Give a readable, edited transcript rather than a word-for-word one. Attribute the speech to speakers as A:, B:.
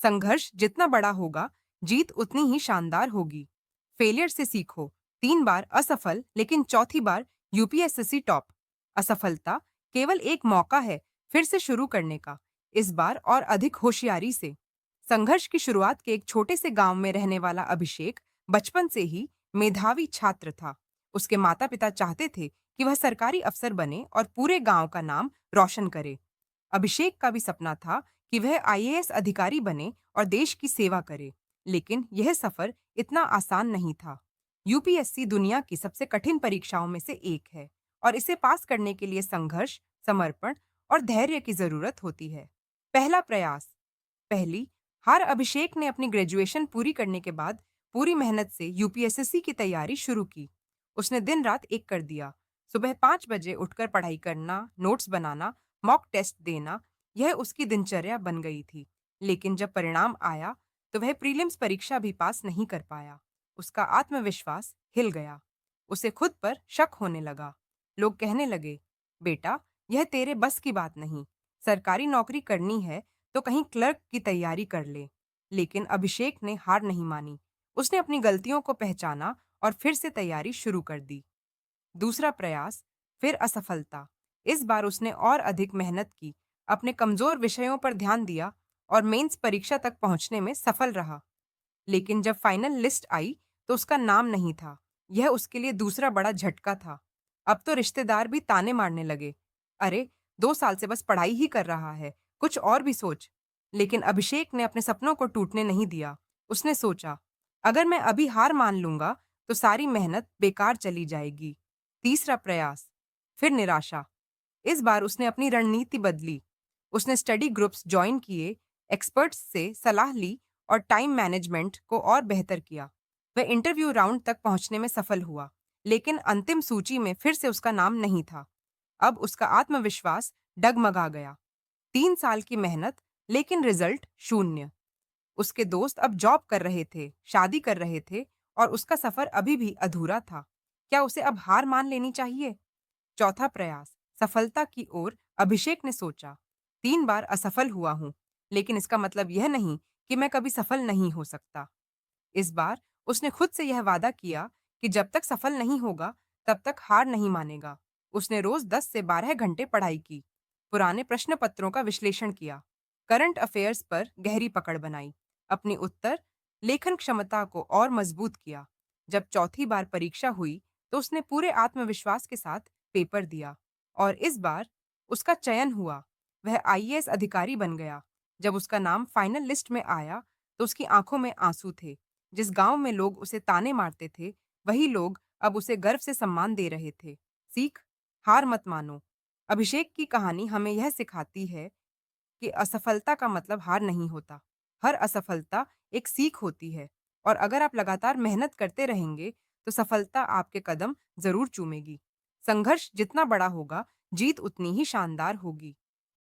A: संघर्ष जितना बड़ा होगा, जीत उतनी ही शानदार होगी। फेलियर से सीखो। 3 बार असफल लेकिन चौथी बार यूपीएससी टॉप। असफलता केवल एक मौका है फिर से शुरू करने का, इस बार और अधिक होशियारी से। संघर्ष की शुरुआत के एक छोटे से गांव में रहने वाला अभिषेक बचपन से ही मेधावी छात्र था। उसके माता पिता चाहते थे कि वह सरकारी अफसर बने और पूरे गांव का नाम रोशन करे। अभिषेक का भी सपना था कि वह आईएएस अधिकारी बने और देश की सेवा करे, लेकिन यह सफर इतना आसान नहीं था। यूपीएससी दुनिया की सबसे कठिन परीक्षाओं में से एक है और इसे पास करने के लिए संघर्ष, समर्पण और धैर्य की जरूरत होती है। पहला प्रयास। पहली हार। अभिषेक ने अपनी ग्रेजुएशन पूरी करने के बाद पूरी मेहनत से यूपीएससी की तैयारी शुरू की। उसने दिन रात एक कर दिया। सुबह 5 बजे उठकर पढ़ाई करना, नोट्स बनाना, मॉक टेस्ट देना, यह उसकी दिनचर्या बन गई थी। लेकिन जब परिणाम आया तो वह प्रीलिम्स परीक्षा भी पास नहीं कर पाया। उसका आत्मविश्वास हिल गया। उसे खुद पर शक होने लगा। लोग कहने लगे, बेटा, यह तेरे बस की बात नहीं। सरकारी नौकरी करनी है तो कहीं क्लर्क की तैयारी कर ले। लेकिन अभिषेक ने हार नहीं मानी। उसने अपनी गलतियों को पहचाना और फिर से तैयारी शुरू कर दी। दूसरा प्रयास। फिर असफलता। इस बार उसने और अधिक मेहनत की, अपने कमजोर विषयों पर ध्यान दिया और मेंस परीक्षा तक पहुंचने में सफल रहा। लेकिन जब फाइनल लिस्ट आई तो उसका नाम नहीं था। यह उसके लिए दूसरा बड़ा झटका था। अब तो रिश्तेदार भी ताने मारने लगे। अरे, 2 साल से बस पढ़ाई ही कर रहा है, कुछ और भी सोच। लेकिन अभिषेक ने अपने सपनों को टूटने नहीं दिया। उसने सोचा, अगर मैं अभी हार मान लूंगा तो सारी मेहनत बेकार चली जाएगी। तीसरा प्रयास। फिर निराशा। इस बार उसने अपनी रणनीति बदली। उसने स्टडी ग्रुप्स ज्वाइन किए, एक्सपर्ट्स से सलाह ली और टाइम मैनेजमेंट को और बेहतर किया। वह इंटरव्यू राउंड तक पहुंचने में सफल हुआ, लेकिन अंतिम सूची में फिर से उसका नाम नहीं था। अब उसका आत्मविश्वास डगमगा गया। 3 साल की मेहनत, लेकिन रिजल्ट शून्य। उसके दोस्त अब जॉब कर रहे थे, शादी कर रहे थे और उसका सफर अभी भी अधूरा था। क्या उसे अब हार मान लेनी चाहिए? चौथा प्रयास। सफलता की ओर। अभिषेक ने सोचा, 3 बार असफल हुआ हूं, लेकिन इसका मतलब यह नहीं कि मैं कभी सफल नहीं हो सकता। इस बार उसने खुद से यह वादा किया कि जब तक सफल नहीं होगा तब तक हार नहीं मानेगा। उसने रोज 10 से 12 घंटे पढ़ाई की, पुराने प्रश्न पत्रों का विश्लेषण किया, करंट अफेयर्स पर गहरी पकड़ बनाई, अपनी उत्तर लेखन क्षमता को और मजबूत किया। जब चौथी बार परीक्षा हुई तो उसने पूरे आत्मविश्वास के साथ पेपर दिया और इस बार उसका चयन हुआ। वह आईएएस अधिकारी बन गया। जब उसका नाम फाइनल लिस्ट में आया तो उसकी आंखों में आंसू थे। जिस गांव में लोग उसे ताने मारते थे, वही लोग अब उसे गर्व से सम्मान दे रहे थे। सीख। हार मत मानो। अभिषेक की कहानी हमें यह सिखाती है कि असफलता का मतलब हार नहीं होता। हर असफलता एक सीख होती है और अगर आप लगातार मेहनत करते रहेंगे तो सफलता आपके कदम जरूर चूमेगी। संघर्ष जितना बड़ा होगा, जीत उतनी ही शानदार होगी।